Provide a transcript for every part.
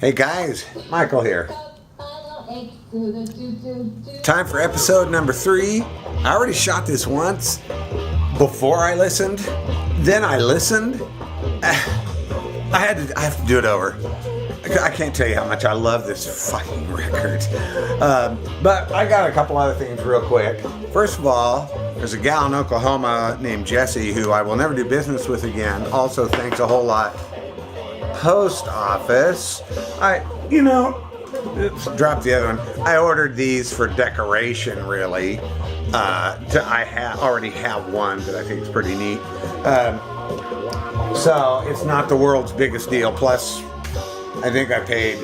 Hey guys, Michael here. Time for episode number 3. I already shot this once before I listened. Then I listened. I have to do it over. I can't tell you how much I love this fucking record. But I got a couple other things real quick. First of all, there's a gal in Oklahoma named Jessie who I will never do business with again. Also, thanks a whole lot. Post office. Drop the other one. I ordered these for decoration, really. I already have one that I think is pretty neat. So it's not the world's biggest deal. Plus, I think I paid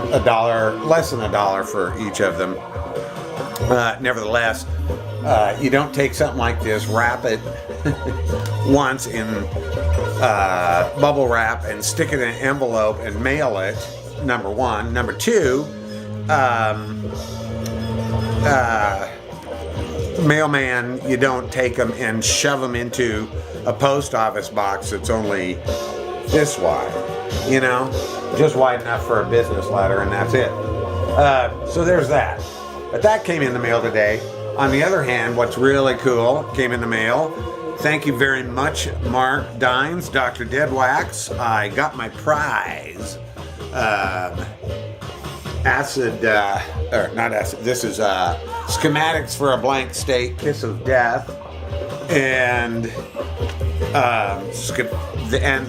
less than $1 for each of them. Nevertheless, you don't take something like this, wrap it once in bubble wrap and stick it in an envelope and mail it, number one. Number two, mailman, you don't take them and shove them into a post office box that's only this wide, just wide enough for a business letter, and that's it. So there's that. But that came in the mail today. On the other hand, what's really cool came in the mail. Thank you very much, Mark Dines, Dr. Deadwax. I got my prize. This is Schematics for a Blank State, Kiss of Death, and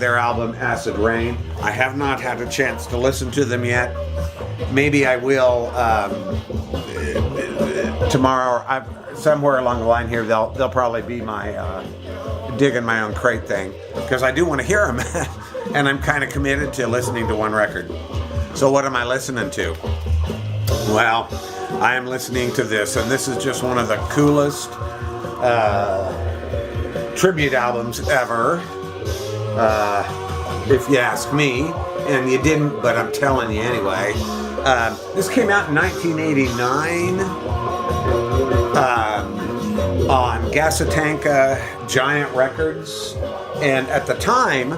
their album Acid Rain. I have not had a chance to listen to them yet. Maybe I will tomorrow. Somewhere along the line here, they'll probably be my Diggin My Own Crate thing, because I do want to hear them, and I'm kind of committed to listening to one record. So what am I listening to? Well, I am listening to this, and this is just one of the coolest tribute albums ever, if you ask me, and you didn't, but I'm telling you anyway. This came out in 1989 on Gasatanka Giant Records, and at the time,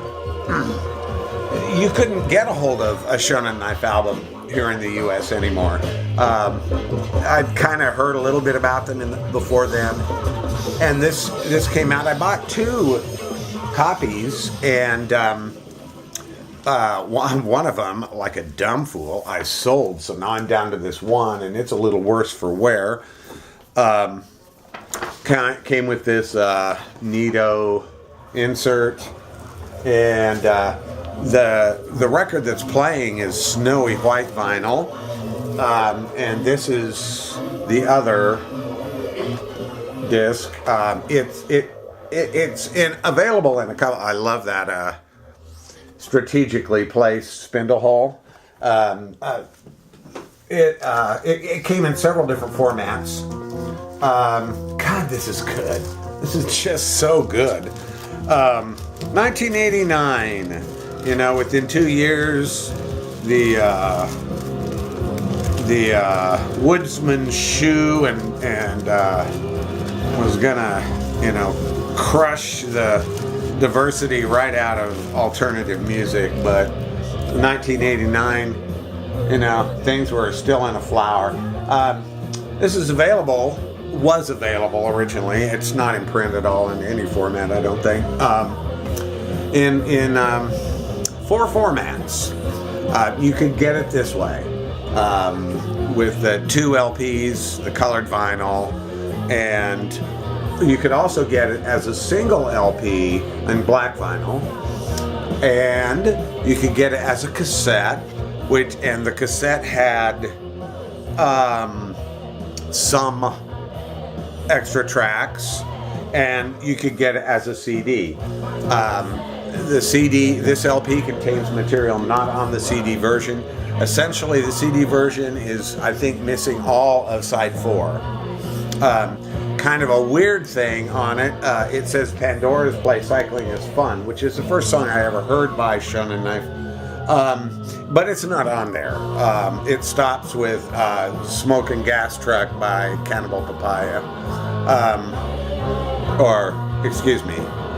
you couldn't get a hold of a Shonen Knife album here in the U.S. anymore. I'd kind of heard a little bit about them before then, and this came out. I bought 2 copies, and one of them, like a dumb fool, I sold. So now I'm down to this one, and it's a little worse for wear. Came with this Neato insert, and the record that's playing is snowy white vinyl, and this is the other disc. It's available in a couple. I love that strategically placed spindle hole. It came in several different formats. God, this is good. This is just so good. 1989. Within 2 years, the woodsman shoe and was gonna, crush the diversity right out of alternative music. But 1989, things were still in a flower. This is was available originally. It's not in print at all in any format, I don't think. In 4 formats. You could get it this way, with the 2 LPs, the colored vinyl, and you could also get it as a single LP in black vinyl, and you could get it as a cassette, and the cassette had some extra tracks, and you could get it as a CD. This LP contains material not on the CD version. Essentially, the CD version is, I think, missing all of side 4. Kind of a weird thing on it. It says Pandora's Play Cycling is Fun, which is the first song I ever heard by Shonen Knife. But it's not on there. It stops with Smoking Gas Truck by Cannibal Papaya.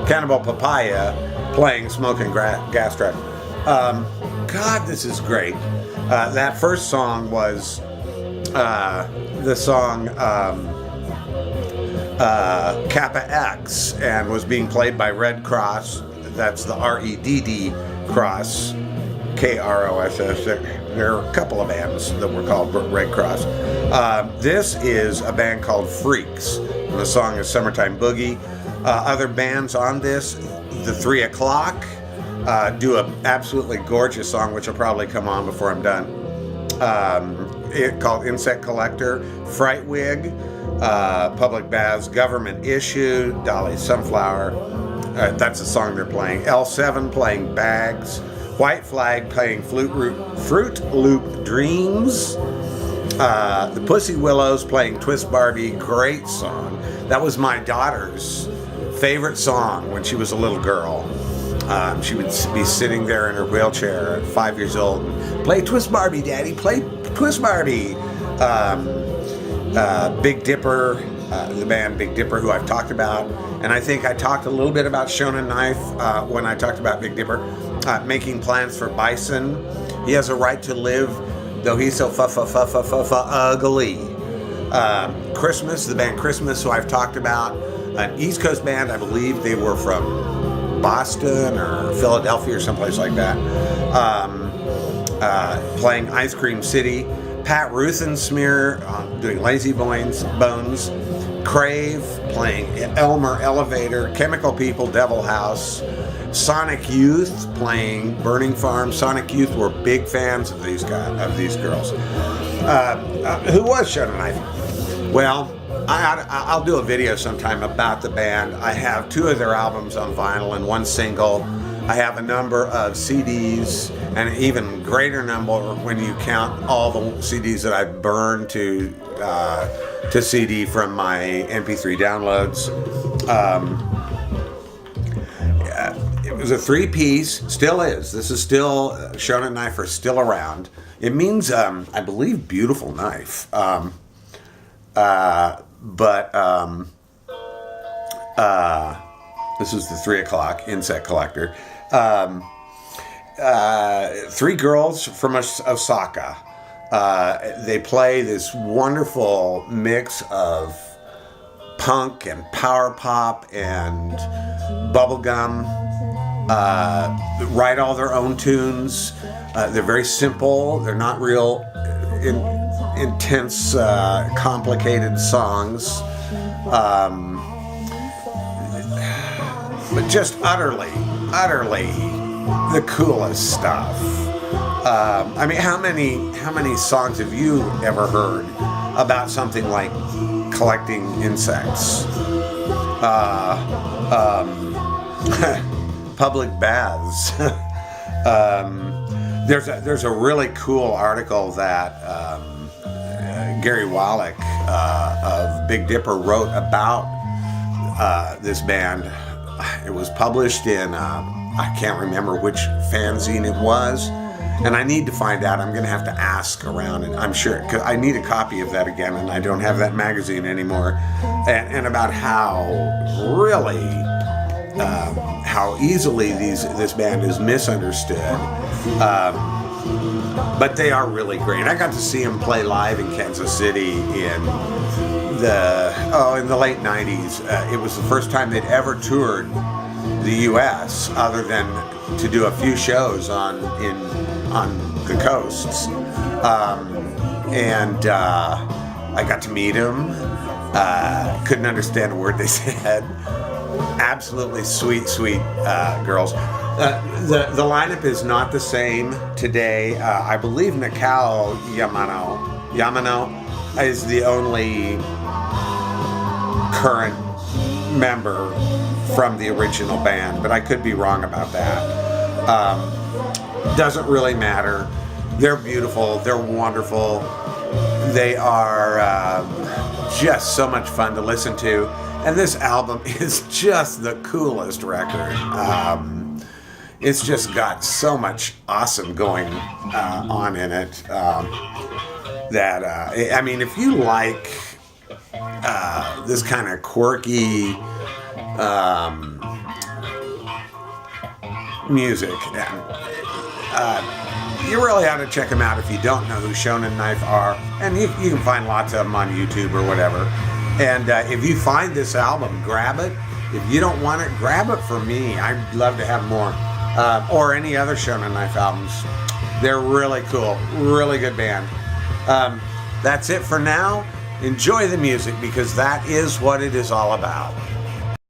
Cannibal Papaya playing Smoking Gas Truck. God, this is great. That first song was the song Kappa X, and was being played by Red Cross. That's the REDD Cross, KROSS. There are a couple of bands that were called Red Cross. This is a band called Freaks, and the song is Summertime Boogie. Other bands on this, the 3 O'Clock, do an absolutely gorgeous song, which will probably come on before I'm done. Called Insect Collector, Frightwig, Public Baths, Government Issue, Dolly Sunflower. That's the song they're playing. L7 playing Bags. White Flag playing Fruit Loop Dreams. The Pussy Willows playing Twist Barbie. Great song. That was my daughter's favorite song when she was a little girl. She would be sitting there in her wheelchair at 5 years old and play Twist Barbie, Daddy, play Twist Barbie. Big Dipper, the band Big Dipper, who I've talked about. And I think I talked a little bit about Shonen Knife when I talked about Big Dipper. Making Plans for Bison. He has a right to live, though he's so ugly. Christmas, the band Christmas, who I've talked about. An East Coast band, I believe they were from Boston or Philadelphia or someplace like that. Playing Ice Cream City. Pat Ruthensmeer doing Lazy Bones. Crave playing Elmer Elevator. Chemical People, Devil House. Sonic Youth playing Burning Farm. Sonic Youth were big fans of these girls. Who was Shonen Knife? Well, I'll do a video sometime about the band. I have 2 of their albums on vinyl and 1 single. I have a number of CDs, and an even greater number when you count all the CDs that I've burned to CD from my MP3 downloads. It was a 3-piece, still is. This is still, Shonen Knife are still around. It means, I believe, beautiful knife. This is the 3 O'Clock Insect Collector. 3 girls from Osaka. They play this wonderful mix of punk and power pop and bubblegum. Write all their own tunes. They're very simple. They're not real intense, complicated songs. But just utterly the coolest stuff. I mean, how many songs have you ever heard about something like collecting insects? Public baths. There's a really cool article that Gary Wallach of Big Dipper wrote about this band. It was published in, I can't remember which fanzine it was, and I need to find out. I'm going to have to ask around, and I'm sure, because I need a copy of that again, and I don't have that magazine anymore, and about how really, how easily this band is misunderstood. But they are really great. I got to see them play live in Kansas City in the late 90s. It was the first time they'd ever toured the U.S. other than to do a few shows on the coasts. I got to meet them. Couldn't understand a word they said. Absolutely sweet girls. The lineup is not the same today. I believe Nakao Yamano is the only current member from the original band, but I could be wrong about that. Doesn't really matter. They're beautiful. They're wonderful. They are just so much fun to listen to. And this album is just the coolest record. It's just got so much awesome going on in it that, I mean, if you like this kind of quirky music, You really ought to check them out if you don't know who Shonen Knife are. And you can find lots of them on YouTube or whatever. And if you find this album, grab it. If you don't want it, grab it for me. I'd love to have more. Or any other Shonen Knife albums. They're really cool. Really good band. That's it for now. Enjoy the music because that is what it is all about.